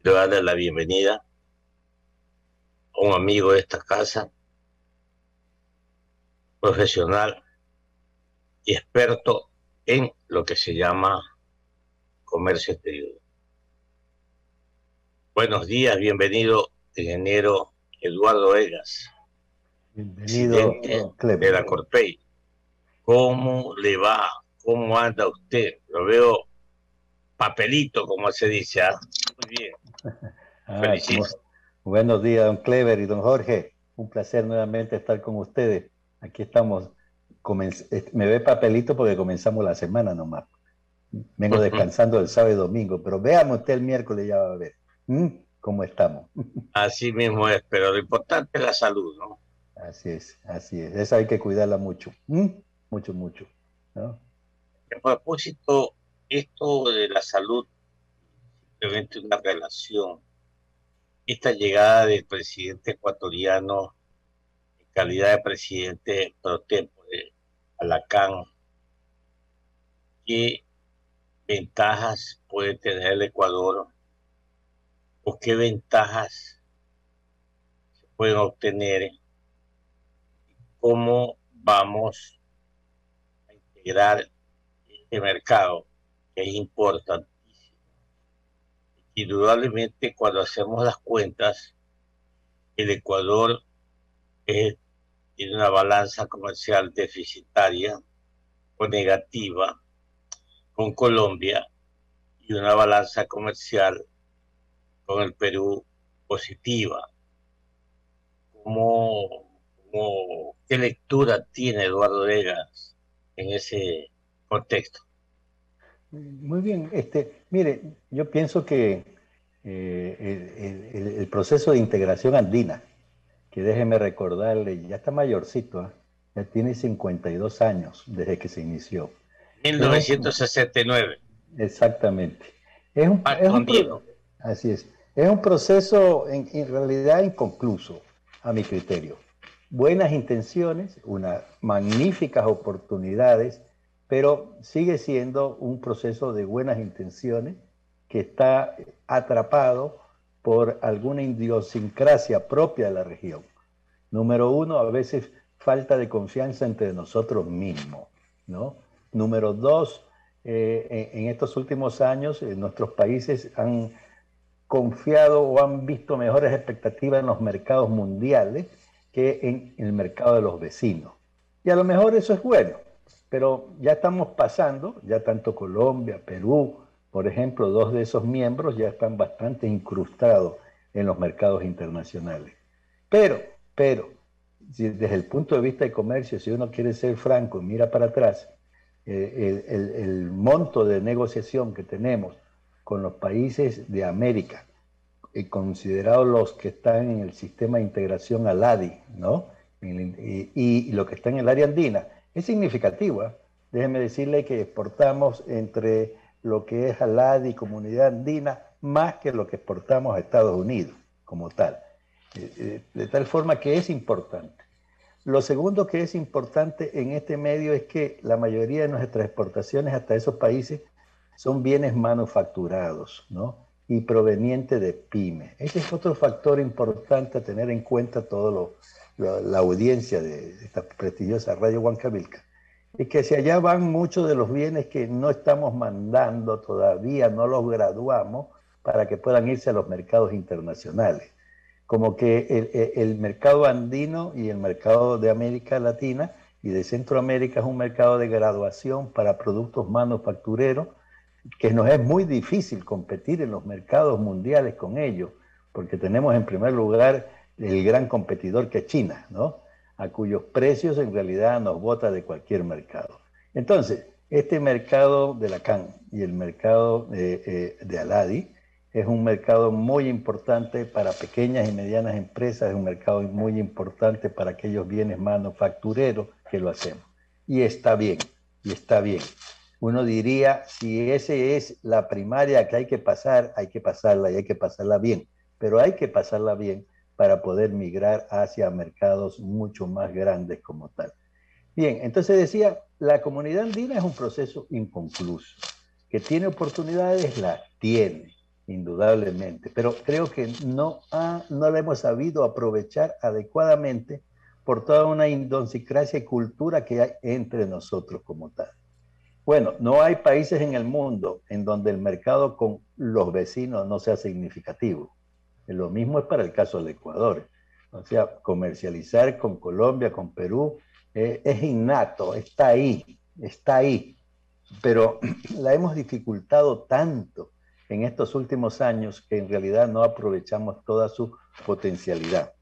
Le voy a dar la bienvenida a un amigo de esta casa, profesional y experto en lo que se llama comercio exterior. Buenos días, bienvenido, ingeniero Eduardo Egas, Bienvenido, presidente don de Clever. la Corpey. ¿Cómo le va? ¿Cómo anda usted? Lo veo papelito, como se dice. ¿Ah? Muy bien, Ah, felicito. buenos días, don Clever y don Jorge. Un placer nuevamente estar con ustedes. Aquí estamos. Me ve papelito porque comenzamos la semana nomás. Vengo descansando el sábado y domingo, pero veamos usted el miércoles, ya va a ver. ¿Cómo estamos? Así mismo es, pero lo importante es la salud, ¿no? Así es, así es. Esa hay que cuidarla mucho. Mucho, mucho. ¿No? A propósito, esto de la salud, simplemente una relación. Esta llegada del presidente ecuatoriano en calidad de presidente pro tempore a la CAN, ¿qué ventajas puede tener el Ecuador o qué ventajas se pueden obtener? ¿Cómo vamos a integrar este mercado que es importantísimo? Indudablemente, cuando hacemos las cuentas, el Ecuador tiene una balanza comercial deficitaria o negativa con Colombia y una balanza comercial con el Perú positiva. ¿Qué lectura tiene Eduardo Vegas en ese contexto? Muy bien, mire, yo pienso que el proceso de integración andina, que déjeme recordarle, ya está mayorcito, ¿eh? Ya tiene 52 años desde que se inició. Es un, 1969, exactamente. Es un, es Pacto un Andino. así es un proceso en realidad inconcluso, a mi criterio. Buenas intenciones, unas magníficas oportunidades, pero sigue siendo un proceso de buenas intenciones que está atrapado por alguna idiosincrasia propia de la región. Número uno, a veces falta de confianza entre nosotros mismos, ¿no? Número dos, en estos últimos años nuestros países han confiado o han visto mejores expectativas en los mercados mundiales que en el mercado de los vecinos. Y a lo mejor eso es bueno, pero ya estamos pasando, ya tanto Colombia, Perú, por ejemplo, dos de esos miembros ya están bastante incrustados en los mercados internacionales. Pero, pero, si desde el punto de vista de comercio, si uno quiere ser franco y mira para atrás, el monto de negociación que tenemos con los países de América, considerados los que están en el sistema de integración ALADI, ¿no? Y lo que está en el área andina, es significativa. Déjeme decirle que exportamos entre lo que es ALADI, Comunidad Andina, más que lo que exportamos a Estados Unidos como tal. De tal forma que es importante. Lo segundo que es importante en este medio es que la mayoría de nuestras exportaciones hasta esos países son bienes manufacturados, ¿no? Y provenientes de pymes. Ese es otro factor importante a tener en cuenta la audiencia de esta prestigiosa Radio Huancavilca. Y que si allá van muchos de los bienes que no estamos mandando todavía, no los graduamos para que puedan irse a los mercados internacionales, como que el mercado andino y el mercado de América Latina y de Centroamérica es un mercado de graduación para productos manufactureros, que nos es muy difícil competir en los mercados mundiales con ellos, porque tenemos en primer lugar el gran competidor que es China, ¿no? A cuyos precios en realidad nos bota de cualquier mercado. Entonces, este mercado de la CAN y el mercado de Aladi es un mercado muy importante para pequeñas y medianas empresas, es un mercado muy importante para aquellos bienes manufactureros que lo hacemos. Y está bien, y está bien. Uno diría, si ese es la primaria que hay que pasarla y hay que pasarla bien, pero hay que pasarla bien para poder migrar hacia mercados mucho más grandes como tal. Bien, entonces decía, la comunidad andina es un proceso inconcluso, que tiene oportunidades, las tiene, indudablemente, pero creo que no la hemos sabido aprovechar adecuadamente por toda una idiosincrasia y cultura que hay entre nosotros como tal. Bueno, no hay países en el mundo en donde el mercado con los vecinos no sea significativo. Lo mismo es para el caso del Ecuador. O sea, comercializar con Colombia, con Perú, es innato, está ahí, pero la hemos dificultado tanto en estos últimos años que en realidad no aprovechamos toda su potencialidad.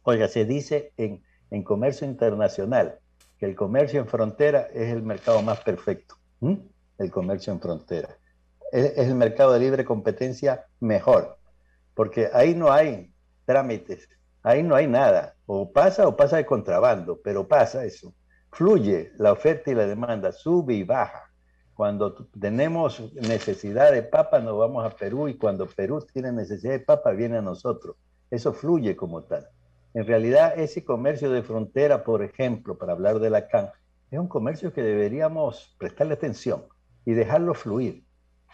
Oiga, se dice en comercio internacional que el comercio en frontera es el mercado más perfecto. ¿Mm? El comercio en frontera. Es el mercado de libre competencia mejor, porque ahí no hay trámites, ahí no hay nada. O pasa de contrabando, pero pasa eso. Fluye la oferta y la demanda, sube y baja. Cuando tenemos necesidad de papa, nos vamos a Perú, y cuando Perú tiene necesidad de papa, viene a nosotros. Eso fluye como tal. En realidad, ese comercio de frontera, por ejemplo, para hablar de la CAN, es un comercio que deberíamos prestarle atención y dejarlo fluir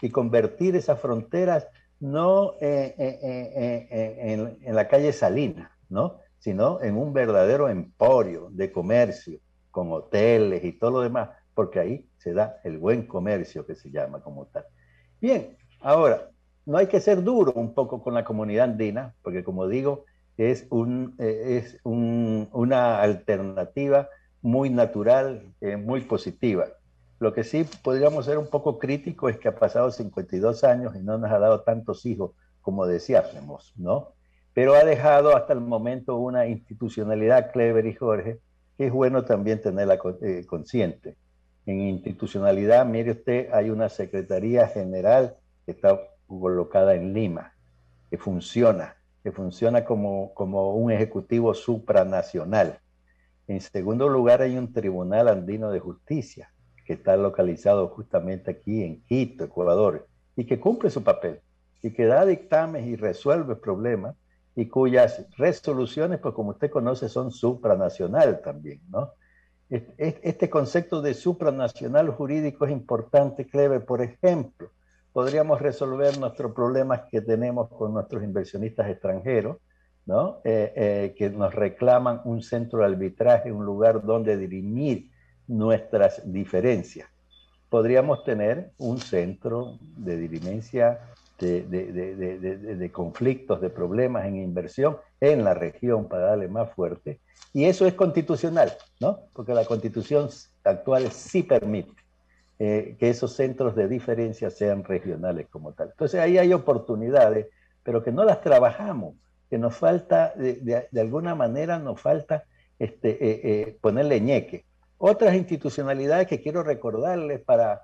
y convertir esas fronteras no en la calle Salina, ¿no? Sino en un verdadero emporio de comercio, con hoteles y todo lo demás, porque ahí se da el buen comercio que se llama como tal. Bien, ahora, no hay que ser duro un poco con la comunidad andina, porque como digo, una alternativa muy natural, muy positiva. Lo que sí podríamos ser un poco crítico es que ha pasado 52 años y no nos ha dado tantos hijos como deseábamos, ¿no? Pero ha dejado hasta el momento una institucionalidad, Clever y Jorge, que es bueno también tenerla consciente. En institucionalidad, mire usted, hay una Secretaría General que está colocada en Lima, que funciona como un ejecutivo supranacional. En segundo lugar, hay un Tribunal Andino de Justicia, que está localizado justamente aquí en Quito, Ecuador, y que cumple su papel, y que da dictámenes y resuelve problemas, y cuyas resoluciones, pues como usted conoce, son supranacional también, ¿no? Este concepto de supranacional jurídico es importante, Clever. Por ejemplo, podríamos resolver nuestros problemas que tenemos con nuestros inversionistas extranjeros, ¿no? Que nos reclaman un centro de arbitraje, un lugar donde dirimir nuestras diferencias. Podríamos tener un centro de dirimencia de conflictos, de problemas en inversión en la región para darle más fuerte. Y eso es constitucional, ¿no? Porque la constitución actual sí permite que esos centros de diferencia sean regionales como tal. Entonces ahí hay oportunidades, pero que no las trabajamos, que nos falta, de alguna manera nos falta ponerle ñeque. Otras institucionalidades que quiero recordarles para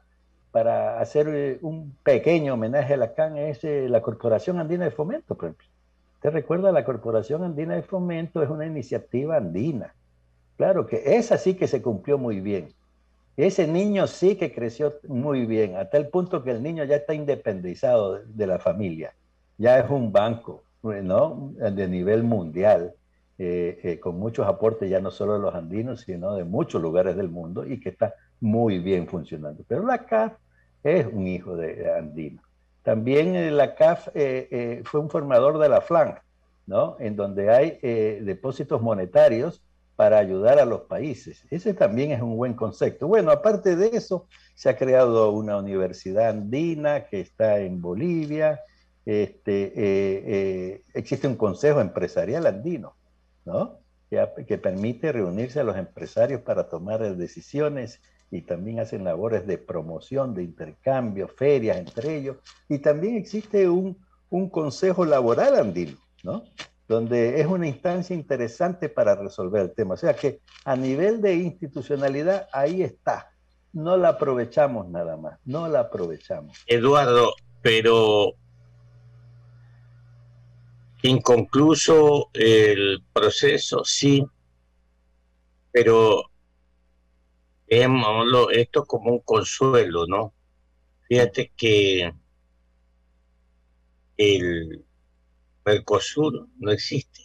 hacer un pequeño homenaje a la CAN es la Corporación Andina de Fomento, por ejemplo. ¿Usted recuerda? La Corporación Andina de Fomento es una iniciativa andina. Claro que esa sí que se cumplió muy bien. Ese niño sí que creció muy bien, hasta el punto que el niño ya está independizado de la familia. Ya es un banco, ¿no? De nivel mundial, con muchos aportes ya no solo de los andinos, sino de muchos lugares del mundo, y que está muy bien funcionando. Pero la CAF es un hijo de andino. También la CAF fue un formador de la FLAN, ¿no? En donde hay depósitos monetarios para ayudar a los países. Ese también es un buen concepto. Bueno, aparte de eso, se ha creado una universidad andina que está en Bolivia. Existe un consejo empresarial andino, ¿no? Que permite reunirse a los empresarios para tomar decisiones, y también hacen labores de promoción, de intercambio, ferias entre ellos. Y también existe un consejo laboral andino, ¿no? Donde es una instancia interesante para resolver el tema. O sea que a nivel de institucionalidad, ahí está. No la aprovechamos nada más, no la aprovechamos. Eduardo, pero inconcluso el proceso, sí, pero veámoslo esto como un consuelo, ¿no? Fíjate que el Mercosur no existe.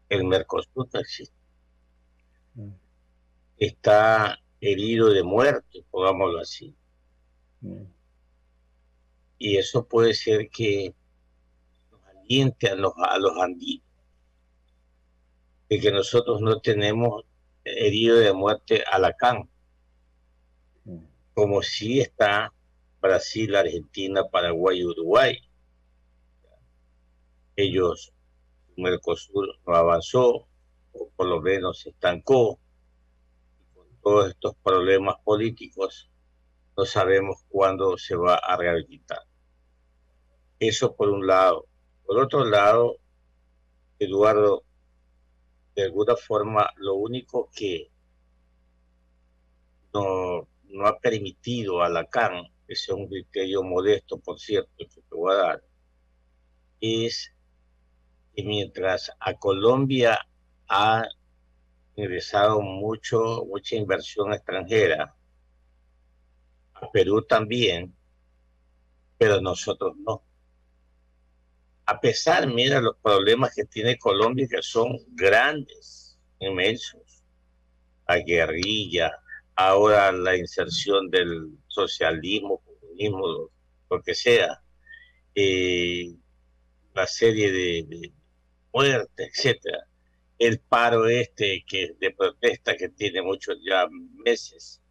El Mercosur no existe. Está herido de muerte, pongámoslo así. y eso puede ser que nos aliente a los andinos, de que nosotros no tenemos herido de muerte a Lacan, como sí está Brasil, Argentina, Paraguay y Uruguay. Ellos, Mercosur no avanzó, o por lo menos se estancó, con todos estos problemas políticos, no sabemos cuándo se va a rehabilitar. Eso por un lado. Por otro lado, Eduardo, de alguna forma, lo único que no ha permitido a Lacan, ese es un criterio modesto, por cierto, que te voy a dar, es que mientras a Colombia ha ingresado mucha inversión extranjera, a Perú también, pero nosotros no. A pesar, mira, los problemas que tiene Colombia, que son grandes, inmensos, la guerrilla, ahora la inserción del socialismo, comunismo, lo que sea, eh, la serie de muertes, etcétera, el paro este que de protesta que tiene muchos ya meses.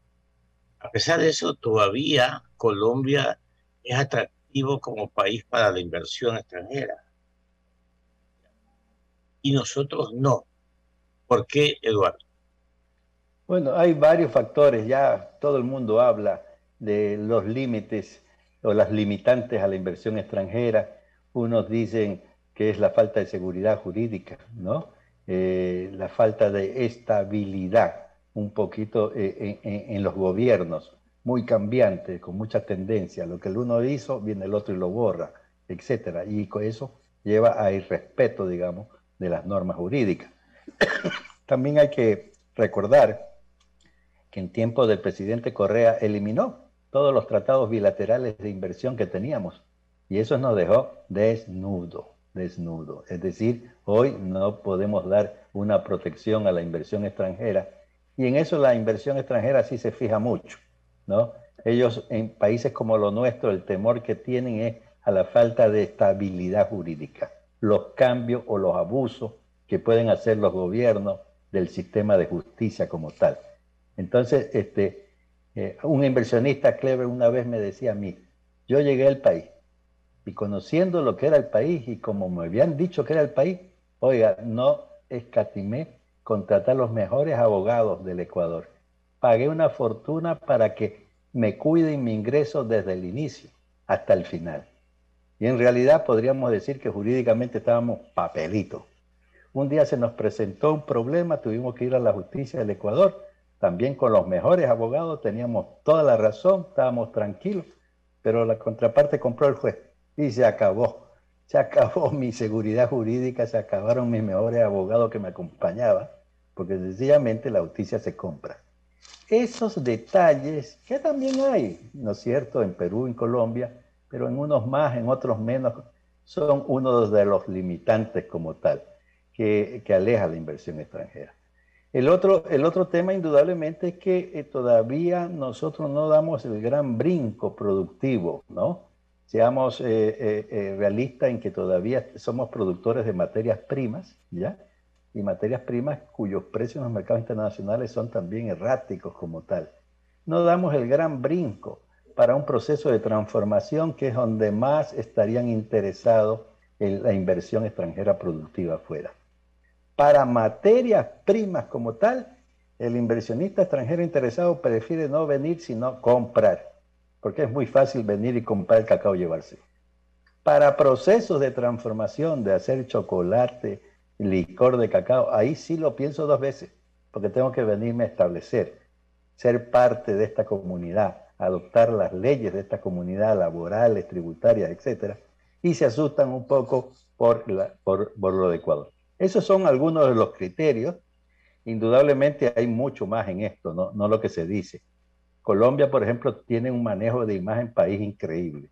A pesar de eso, todavía Colombia es atractivo como país para la inversión extranjera y nosotros no. ¿Por qué, Eduardo? Bueno, hay varios factores, ya todo el mundo habla de los límites o las limitantes a la inversión extranjera. Unos dicen que es la falta de seguridad jurídica, ¿no? La falta de estabilidad un poquito en los gobiernos, muy cambiantes, con mucha tendencia. Lo que el uno hizo, viene el otro y lo borra, etcétera. Y con eso lleva a irrespeto, digamos, de las normas jurídicas. También hay que recordar que en tiempo del presidente Correa eliminó todos los tratados bilaterales de inversión que teníamos y eso nos dejó desnudo. Es decir, hoy no podemos dar una protección a la inversión extranjera y en eso la inversión extranjera sí se fija mucho, ¿no? Ellos en países como lo nuestro, el temor que tienen es a la falta de estabilidad jurídica, los cambios o los abusos que pueden hacer los gobiernos del sistema de justicia como tal. Entonces, un inversionista clever una vez me decía a mí, yo llegué al país y conociendo lo que era el país y como me habían dicho que era el país, oiga, no escatimé contratar los mejores abogados del Ecuador. Pagué una fortuna para que me cuiden mi ingreso desde el inicio hasta el final. Y en realidad podríamos decir que jurídicamente estábamos papelitos. Un día se nos presentó un problema, tuvimos que ir a la justicia del Ecuador, también con los mejores abogados, teníamos toda la razón, estábamos tranquilos, pero la contraparte compró el juez y se acabó mi seguridad jurídica, se acabaron mis mejores abogados que me acompañaban, porque sencillamente la justicia se compra. Esos detalles que también hay, ¿no es cierto?, en Perú, en Colombia, pero en unos más, en otros menos, son uno de los limitantes como tal que aleja la inversión extranjera. El otro tema indudablemente es que todavía nosotros no damos el gran brinco productivo, ¿no? Seamos realistas en que todavía somos productores de materias primas, ¿ya? Y materias primas cuyos precios en los mercados internacionales son también erráticos como tal. No damos el gran brinco para un proceso de transformación que es donde más estarían interesados en la inversión extranjera productiva afuera. Para materias primas como tal, el inversionista extranjero interesado prefiere no venir sino comprar, porque es muy fácil venir y comprar el cacao y llevarse. Para procesos de transformación, de hacer chocolate, licor de cacao, ahí sí lo pienso dos veces, porque tengo que venirme a establecer, ser parte de esta comunidad, adoptar las leyes de esta comunidad, laborales, tributarias, etcétera, y se asustan un poco por lo de Ecuador. Esos son algunos de los criterios. Indudablemente hay mucho más en esto, no lo que se dice. Colombia, por ejemplo, tiene un manejo de imagen país increíble.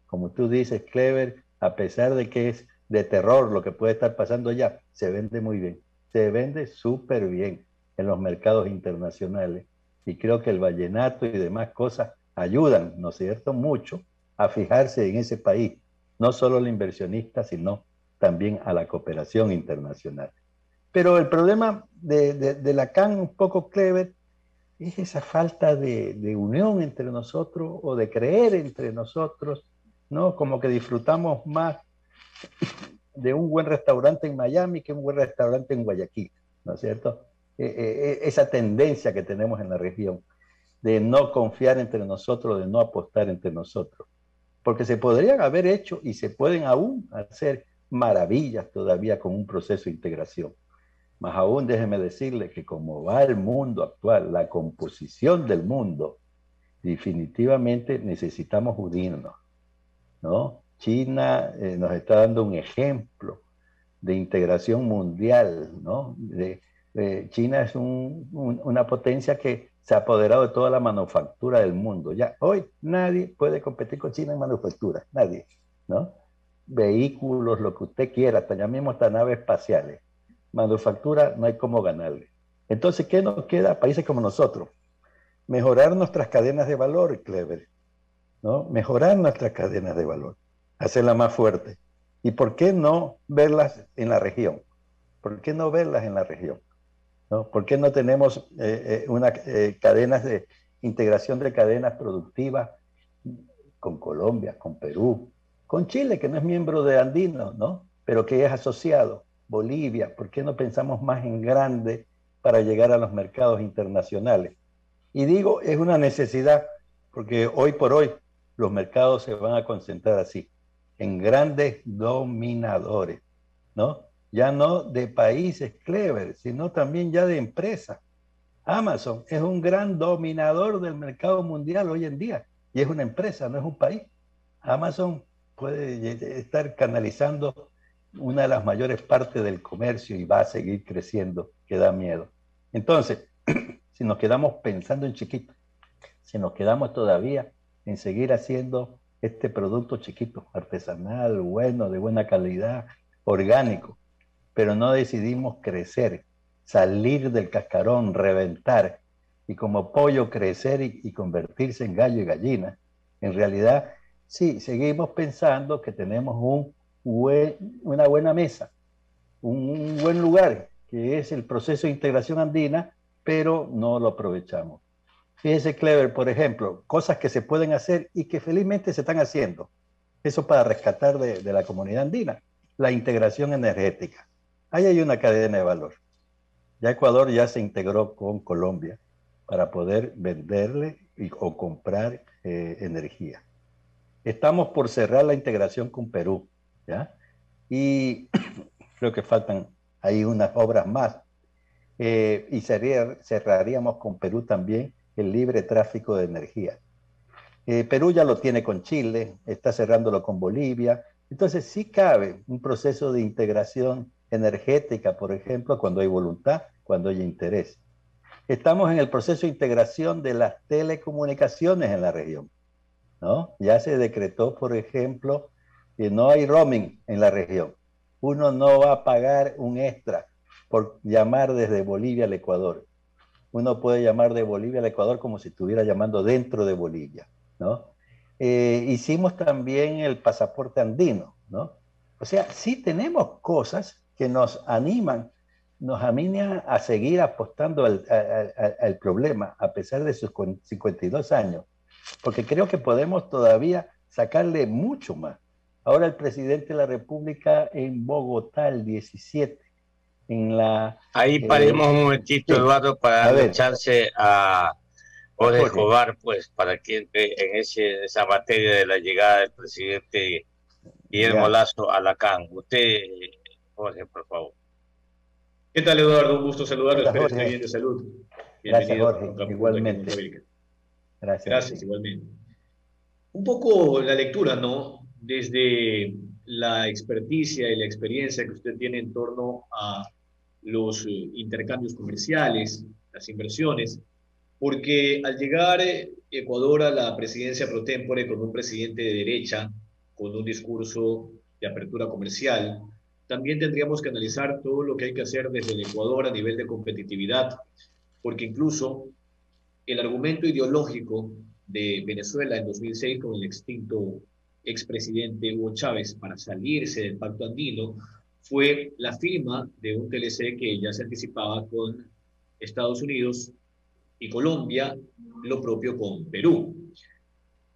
Como tú dices, Clever, a pesar de que es de terror lo que puede estar pasando allá, se vende muy bien. Se vende súper bien en los mercados internacionales. Y creo que el vallenato y demás cosas ayudan, ¿no es cierto?, mucho a fijarse en ese país, no solo el inversionista, sino también a la cooperación internacional. Pero el problema de la CAN, un poco clever, es esa falta de unión entre nosotros o de creer entre nosotros, ¿no? Como que disfrutamos más de un buen restaurante en Miami que un buen restaurante en Guayaquil, ¿no es cierto? Esa tendencia que tenemos en la región de no confiar entre nosotros, de no apostar entre nosotros. Porque se podrían haber hecho y se pueden aún hacer maravillas todavía con un proceso de integración. Más aún déjeme decirle que como va el mundo actual, la composición del mundo, definitivamente necesitamos unirnos, ¿no? China nos está dando un ejemplo de integración mundial, ¿no? China es una potencia que se ha apoderado de toda la manufactura del mundo. Ya hoy nadie puede competir con China en manufactura, nadie, ¿no? Vehículos, lo que usted quiera, hasta ya mismo hasta naves espaciales. Manufactura no hay cómo ganarle. Entonces, ¿qué nos queda a países como nosotros? Mejorar nuestras cadenas de valor, Clever, ¿no? Mejorar nuestras cadenas de valor, hacerlas más fuertes. ¿Y por qué no verlas en la región? ¿Por qué no verlas en la región? ¿No? ¿Por qué no tenemos cadenas de integración de cadenas productivas con Colombia, con Perú, con Chile, que no es miembro de Andino, ¿no? Pero que es asociado, Bolivia? ¿Por qué no pensamos más en grande para llegar a los mercados internacionales? Y digo, es una necesidad, porque hoy por hoy los mercados se van a concentrar así, en grandes dominadores, ¿no? Ya no de países clever, sino también ya de empresas. Amazon es un gran dominador del mercado mundial hoy en día y es una empresa, no es un país. Amazon puede estar canalizando una de las mayores partes del comercio y va a seguir creciendo, que da miedo. Entonces, si nos quedamos pensando en chiquito, si nos quedamos todavía en seguir haciendo este producto chiquito, artesanal, bueno, de buena calidad, orgánico, pero no decidimos crecer, salir del cascarón, reventar y como pollo crecer y convertirse en gallo y gallina. En realidad, sí, seguimos pensando que tenemos una buena mesa, un buen lugar, que es el proceso de integración andina, pero no lo aprovechamos. Fíjese, Clever, por ejemplo, cosas que se pueden hacer y que felizmente se están haciendo. Eso para rescatar de la comunidad andina, la integración energética. Ahí hay una cadena de valor. Ya Ecuador ya se integró con Colombia para poder venderle o comprar energía. Estamos por cerrar la integración con Perú, ¿ya? Y creo que faltan ahí unas obras más. Y cerraríamos con Perú también el libre tráfico de energía. Perú ya lo tiene con Chile, está cerrándolo con Bolivia. Entonces sí cabe un proceso de integración energética, por ejemplo, cuando hay voluntad, cuando hay interés. Estamos en el proceso de integración de las telecomunicaciones en la región, ¿no? Ya se decretó, por ejemplo, que no hay roaming en la región. Uno no va a pagar un extra por llamar desde Bolivia al Ecuador. Uno puede llamar de Bolivia al Ecuador como si estuviera llamando dentro de Bolivia, ¿no? Hicimos también el pasaporte andino, ¿no? O sea, sí tenemos cosas que nos animan a seguir apostando al problema a pesar de sus 52 años, porque creo que podemos todavía sacarle mucho más. Ahora el presidente de la República en Bogotá, el 17, en la... Ahí paremos un momentito, sí, Eduardo, para a darle ver, chance a a Jorge Jorge. Escobar, pues, para que entre en esa materia de la llegada del presidente Guillermo Ya, Lazo a la CAN. Usted, Jorge, por favor. ¿Qué tal, Eduardo? Un gusto saludarlo. hola Espero esté Jorge, bien de salud. gracias Bienvenido a Jorge, otro punto aquí en Costa igualmente, Rica. gracias a Gracias, ti. igualmente. Un poco la lectura, ¿no? Desde la experticia y la experiencia que usted tiene en torno a los intercambios comerciales, las inversiones, porque al llegar Ecuador a la presidencia pro tempore con un presidente de derecha, con un discurso de apertura comercial, también tendríamos que analizar todo lo que hay que hacer desde el Ecuador a nivel de competitividad, porque incluso el argumento ideológico de Venezuela en 2006 con el extinto expresidente Hugo Chávez para salirse del Pacto Andino fue la firma de un TLC que ya se anticipaba con Estados Unidos y Colombia, lo propio con Perú.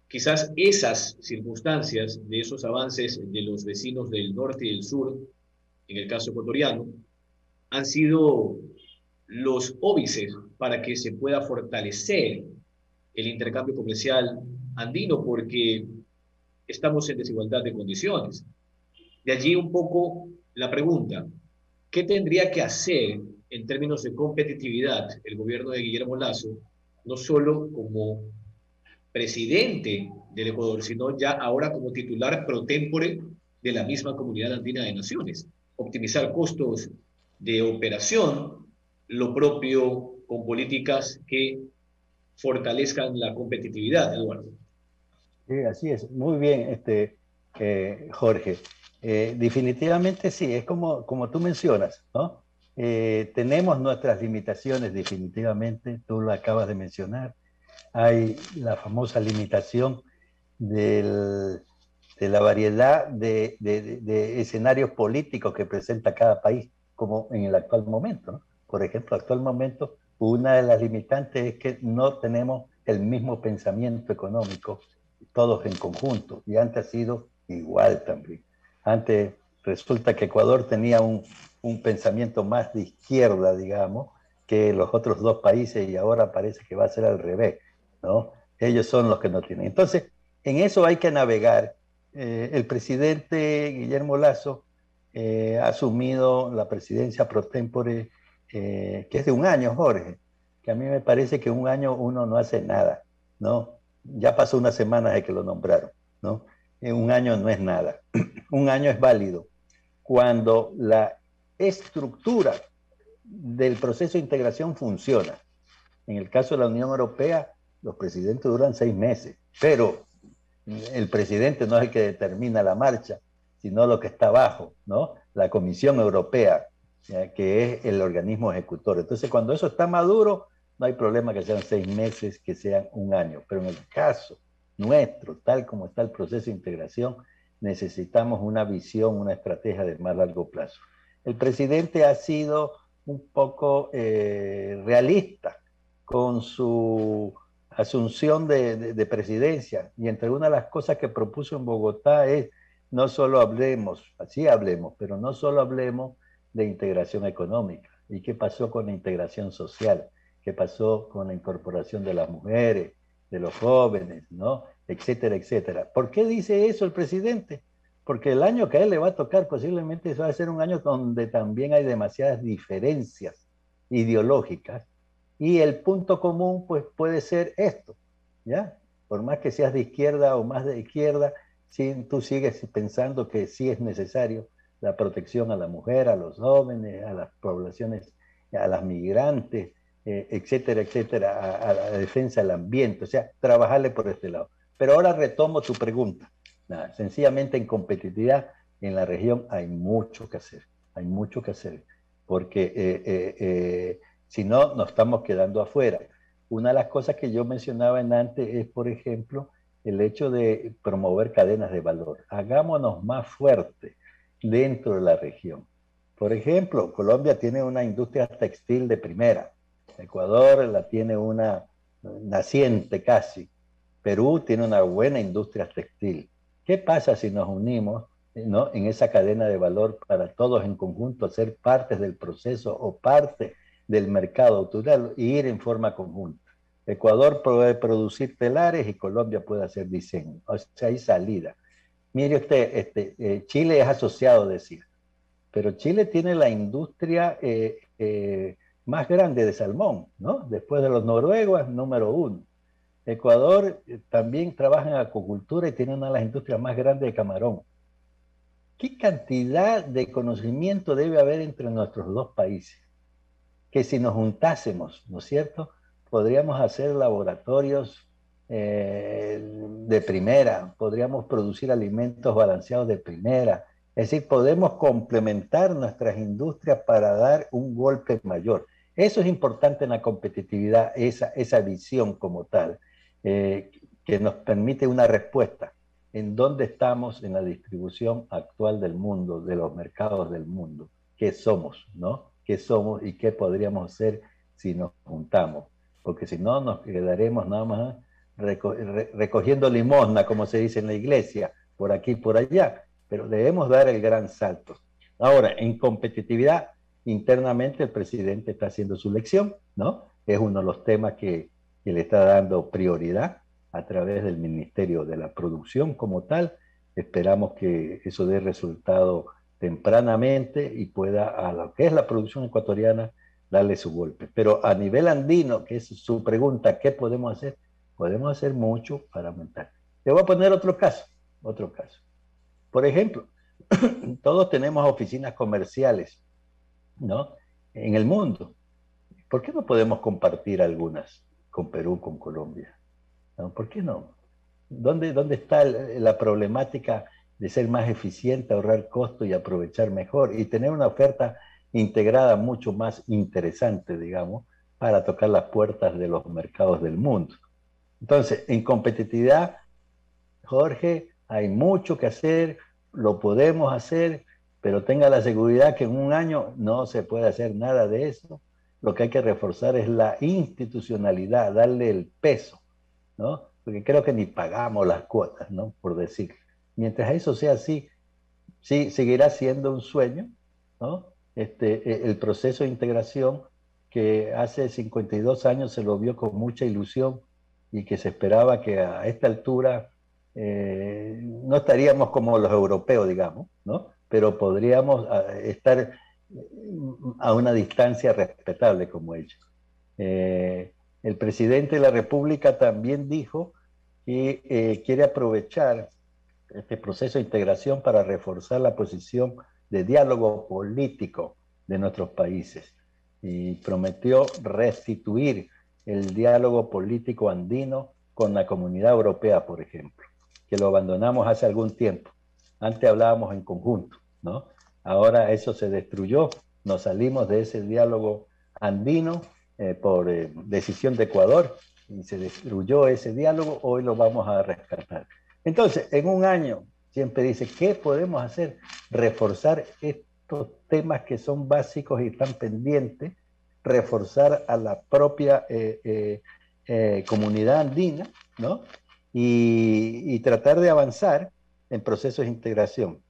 Quizás esas circunstancias de esos avances de los vecinos del norte y del sur, en el caso ecuatoriano, han sido los óbices para que se pueda fortalecer el intercambio comercial andino, porque estamos en desigualdad de condiciones. De allí un poco la pregunta, ¿qué tendría que hacer en términos de competitividad el gobierno de Guillermo Lasso, no solo como presidente del Ecuador, sino ya ahora como titular pro tempore de la misma Comunidad Andina de Naciones? Optimizar costos de operación, lo propio con políticas que fortalezcan la competitividad, Eduardo. Sí, así es. Muy bien, Jorge. Definitivamente sí, es como tú mencionas, ¿no? Tenemos nuestras limitaciones definitivamente, tú lo acabas de mencionar. Hay la famosa limitación del, de la variedad de escenarios políticos que presenta cada país, como en el actual momento, ¿no? Por ejemplo, actual momento, una de las limitantes es que no tenemos el mismo pensamiento económico todos en conjunto, y antes ha sido igual también. Antes resulta que Ecuador tenía un pensamiento más de izquierda, digamos, que los otros dos países, y ahora parece que va a ser al revés, ¿no? Ellos son los que no tienen. Entonces, en eso hay que navegar. El presidente Guillermo Lasso ha asumido la presidencia pro tempore, que es de un año, Jorge, que a mí me parece que un año uno no hace nada, ¿no? Ya pasó una semana de que lo nombraron, ¿no? Un año no es nada. Un año es válido cuando la estructura del proceso de integración funciona. En el caso de la Unión Europea, los presidentes duran 6 meses, pero el presidente no es el que determina la marcha, sino lo que está abajo, ¿no? La Comisión Europea, que es el organismo ejecutor. Entonces, cuando eso está maduro, no hay problema que sean 6 meses, que sean un año. Pero en el caso nuestro, tal como está el proceso de integración, necesitamos una visión, una estrategia de más largo plazo. El presidente ha sido un poco realista con su asunción de presidencia, y entre una de las cosas que propuso en Bogotá es no solo hablemos, así hablemos, pero no solo hablemos de integración económica. ¿Y qué pasó con la integración social? ¿Qué pasó con la incorporación de las mujeres, de los jóvenes, ¿no? Etcétera, etcétera. ¿Por qué dice eso el presidente? Porque el año que a él le va a tocar posiblemente va a ser un año donde también hay demasiadas diferencias ideológicas, y el punto común pues puede ser esto, ¿ya? Por más que seas de izquierda o más de izquierda, si tú sigues pensando que sí es necesario la protección a la mujer, a los jóvenes, a las poblaciones, a las migrantes, etcétera, etcétera, a la defensa del ambiente, o sea, trabajarle por este lado. Pero ahora retomo tu pregunta. Nada, sencillamente en competitividad en la región hay mucho que hacer, hay mucho que hacer, porque si no, nos estamos quedando afuera. Una de las cosas que yo mencionaba en antes es, por ejemplo, el hecho de promover cadenas de valor. Hagámonos más fuertes dentro de la región. Por ejemplo, Colombia tiene una industria textil de primera. Ecuador la tiene una naciente casi. Perú tiene una buena industria textil. ¿Qué pasa si nos unimos, ¿no?, en esa cadena de valor para todos en conjunto ser partes del proceso o parte del mercado autoral y ir en forma conjunta? Ecuador puede producir telares y Colombia puede hacer diseño. O sea, hay salida. Mire usted, Chile es asociado, decía, pero Chile tiene la industria más grande de salmón, ¿no? Después de los noruegos, número 1. Ecuador también trabaja en acuicultura y tiene una de las industrias más grandes de camarón. ¿Qué cantidad de conocimiento debe haber entre nuestros dos países? Que si nos juntásemos, ¿no es cierto?, podríamos hacer laboratorios de primera, podríamos producir alimentos balanceados de primera. Es decir, podemos complementar nuestras industrias para dar un golpe mayor. Eso es importante en la competitividad, esa visión como tal. que nos permite una respuesta en dónde estamos en la distribución actual del mundo, de los mercados del mundo, qué somos, ¿no? ¿Qué somos y qué podríamos ser si nos juntamos? Porque si no, nos quedaremos nada más recogiendo limosna, como se dice en la iglesia, por aquí y por allá, pero debemos dar el gran salto. Ahora, en competitividad, internamente el presidente está haciendo su lección, ¿no? Es uno de los temas que le está dando prioridad a través del Ministerio de la Producción como tal. Esperamos que eso dé resultado tempranamente y pueda a lo que es la producción ecuatoriana darle su golpe. Pero a nivel andino, que es su pregunta, ¿qué podemos hacer? Podemos hacer mucho para aumentar. Te voy a poner otro caso, otro caso. Por ejemplo, todos tenemos oficinas comerciales, ¿no? En el mundo. ¿Por qué no podemos compartir algunas con Perú, con Colombia? ¿No? ¿Por qué no? ¿Dónde está la problemática de ser más eficiente, ahorrar costo y aprovechar mejor y tener una oferta integrada mucho más interesante, digamos, para tocar las puertas de los mercados del mundo? Entonces, en competitividad, Jorge, hay mucho que hacer, lo podemos hacer, pero tenga la seguridad que en un año no se puede hacer nada de eso. Lo que hay que reforzar es la institucionalidad, darle el peso, ¿no? Porque creo que ni pagamos las cuotas, ¿no? Por decir. Mientras eso sea así, sí, seguirá siendo un sueño, ¿no? El proceso de integración que hace 52 años se lo vio con mucha ilusión y que se esperaba que a esta altura no estaríamos como los europeos, digamos, ¿no? Pero podríamos estar a una distancia respetable como ellos. El presidente de la República también dijo que quiere aprovechar este proceso de integración para reforzar la posición de diálogo político de nuestros países y prometió restituir el diálogo político andino con la Comunidad Europea, por ejemplo, que lo abandonamos hace algún tiempo. Antes hablábamos en conjunto, ¿no? Ahora eso se destruyó, nos salimos de ese diálogo andino por decisión de Ecuador y se destruyó ese diálogo, hoy lo vamos a rescatar. Entonces, en un año, siempre dice, ¿qué podemos hacer? Reforzar estos temas que son básicos y están pendientes, reforzar a la propia comunidad andina, ¿no? Y tratar de avanzar en procesos de integración.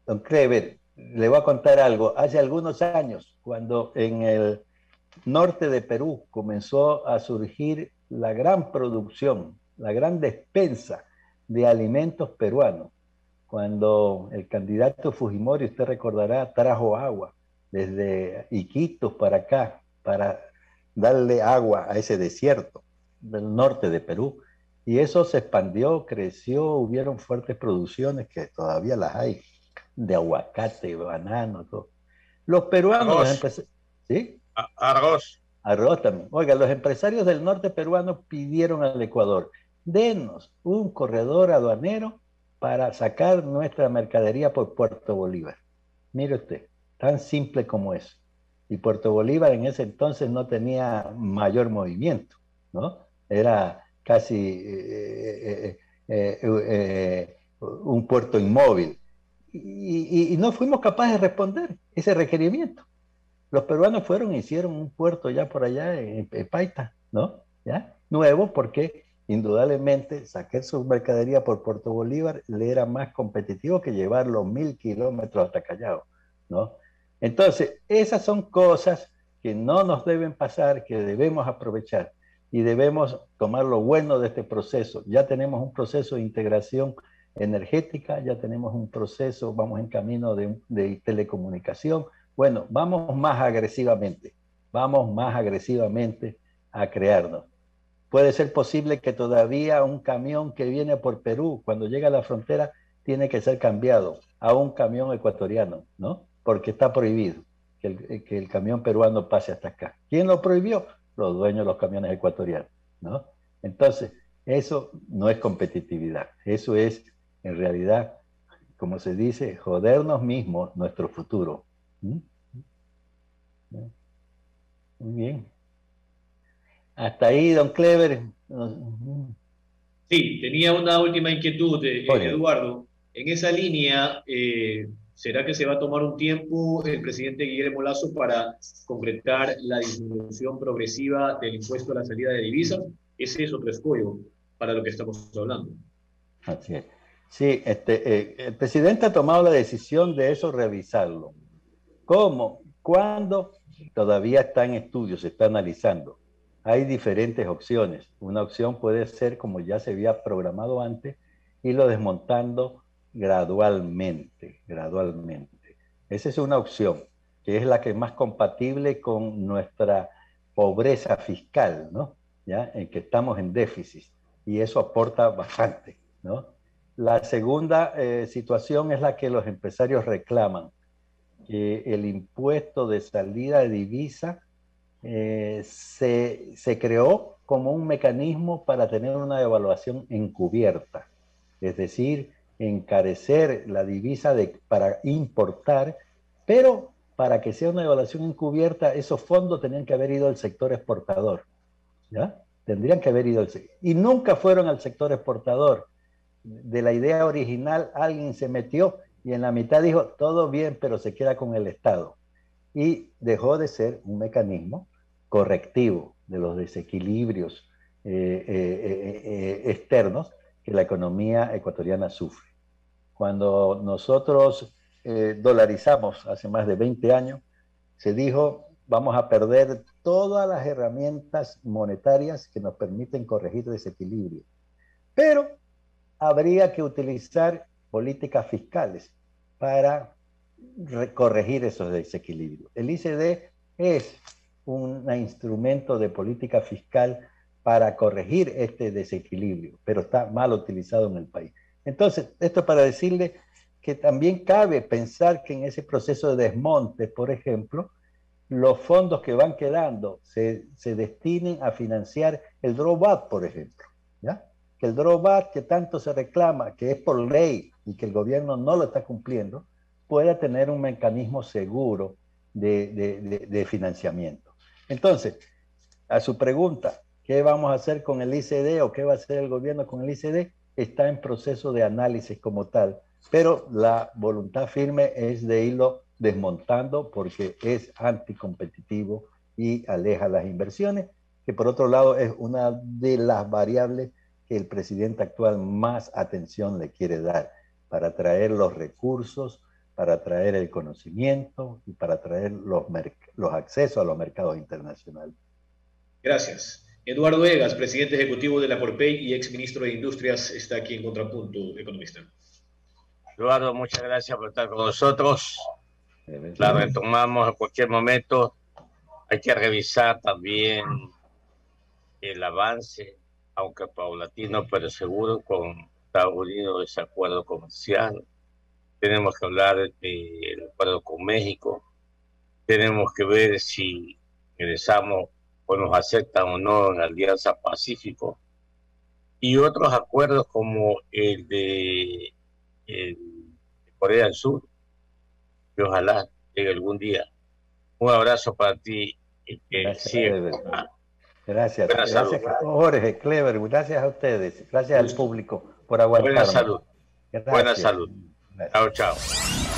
Don Kleber, le voy a contar algo. Hace algunos años, cuando en el norte de Perú comenzó a surgir la gran producción, la gran despensa de alimentos peruanos, cuando el candidato Fujimori, usted recordará, trajo agua desde Iquitos para acá, para darle agua a ese desierto del norte de Perú. Y eso se expandió, creció, hubieron fuertes producciones que todavía las hay, de aguacate, banano, todo. Los peruanos, los Arroz, empresarios, ¿sí? arroz. Arroz también. Oiga, los empresarios del norte peruano pidieron al Ecuador, denos un corredor aduanero para sacar nuestra mercadería por Puerto Bolívar. Mire usted, tan simple como eso. Y Puerto Bolívar en ese entonces no tenía mayor movimiento, ¿no? Era casi un puerto inmóvil. Y no fuimos capaces de responder ese requerimiento. Los peruanos fueron e hicieron un puerto ya por allá en Paita, ¿no? ¿Ya? Nuevo porque indudablemente sacar su mercadería por Puerto Bolívar le era más competitivo que llevar los 1000 kilómetros hasta Callao, ¿no? Entonces, esas son cosas que no nos deben pasar, que debemos aprovechar y debemos tomar lo bueno de este proceso. Ya tenemos un proceso de integración energética, ya tenemos un proceso, vamos en camino de telecomunicación. Bueno, vamos más agresivamente a crearnos. Puede ser posible que todavía un camión que viene por Perú, cuando llega a la frontera, tiene que ser cambiado a un camión ecuatoriano, ¿no? Porque está prohibido que el camión peruano pase hasta acá. ¿Quién lo prohibió? Los dueños de los camiones ecuatorianos, ¿no? Entonces, eso no es competitividad, eso es, en realidad, como se dice, jodernos mismos nuestro futuro. ¿Mm? Muy bien. Hasta ahí, don Clever. Sí, tenía una última inquietud, Eduardo. En esa línea, ¿será que se va a tomar un tiempo el presidente Guillermo Lasso para concretar la disminución progresiva del impuesto a la salida de divisas? Ese es otro escollo para lo que estamos hablando. Así es. Sí, el presidente ha tomado la decisión de eso, revisarlo. ¿Cómo? ¿Cuándo? Todavía está en estudio, se está analizando. Hay diferentes opciones. Una opción puede ser, como ya se había programado antes, irlo desmontando gradualmente. Esa es una opción, que es la que es más compatible con nuestra pobreza fiscal, ¿no? ¿Ya? En que estamos en déficit, y eso aporta bastante, ¿no? La segunda situación es la que los empresarios reclaman, que el impuesto de salida de divisa se creó como un mecanismo para tener una devaluación encubierta, es decir, encarecer la divisa para importar, pero para que sea una devaluación encubierta, esos fondos tenían que haber ido al sector exportador, ¿ya? Tendrían que haber ido al sector, y nunca fueron al sector exportador. De la idea original, alguien se metió y en la mitad dijo, todo bien, pero se queda con el Estado. Y dejó de ser un mecanismo correctivo de los desequilibrios externos que la economía ecuatoriana sufre. Cuando nosotros dolarizamos hace más de 20 años, se dijo, vamos a perder todas las herramientas monetarias que nos permiten corregir desequilibrio. Pero habría que utilizar políticas fiscales para corregir esos desequilibrios. El ICD es un instrumento de política fiscal para corregir este desequilibrio, pero está mal utilizado en el país. Entonces, esto para decirle que también cabe pensar que en ese proceso de desmonte, por ejemplo, los fondos que van quedando se destinen a financiar el drawback, por ejemplo, ¿ya? Que el drawback que tanto se reclama, que es por ley y que el gobierno no lo está cumpliendo, pueda tener un mecanismo seguro de financiamiento. Entonces, a su pregunta, ¿qué vamos a hacer con el ICD o qué va a hacer el gobierno con el ICD? Está en proceso de análisis como tal, pero la voluntad firme es de irlo desmontando porque es anticompetitivo y aleja las inversiones, que por otro lado es una de las variables que el presidente actual más atención le quiere dar para atraer los recursos, para atraer el conocimiento y para atraer los accesos a los mercados internacionales. Gracias. Eduardo Egas, presidente ejecutivo de la Corpey y exministro de Industrias, está aquí en Contrapunto, economista. Eduardo, muchas gracias por estar con nosotros. La retomamos en cualquier momento. Hay que revisar también el avance, aunque paulatino, pero seguro, con Estados Unidos, ese acuerdo comercial. Tenemos que hablar del acuerdo con México. Tenemos que ver si ingresamos o nos aceptan o no en la Alianza Pacífico. Y otros acuerdos como el de Corea del Sur, que ojalá llegue algún día. Un abrazo para ti y que sigas. Gracias, Jorge, Clever, gracias a ustedes, gracias al público por aguantarme. Buena salud. Gracias. Buena salud. Chao, chao.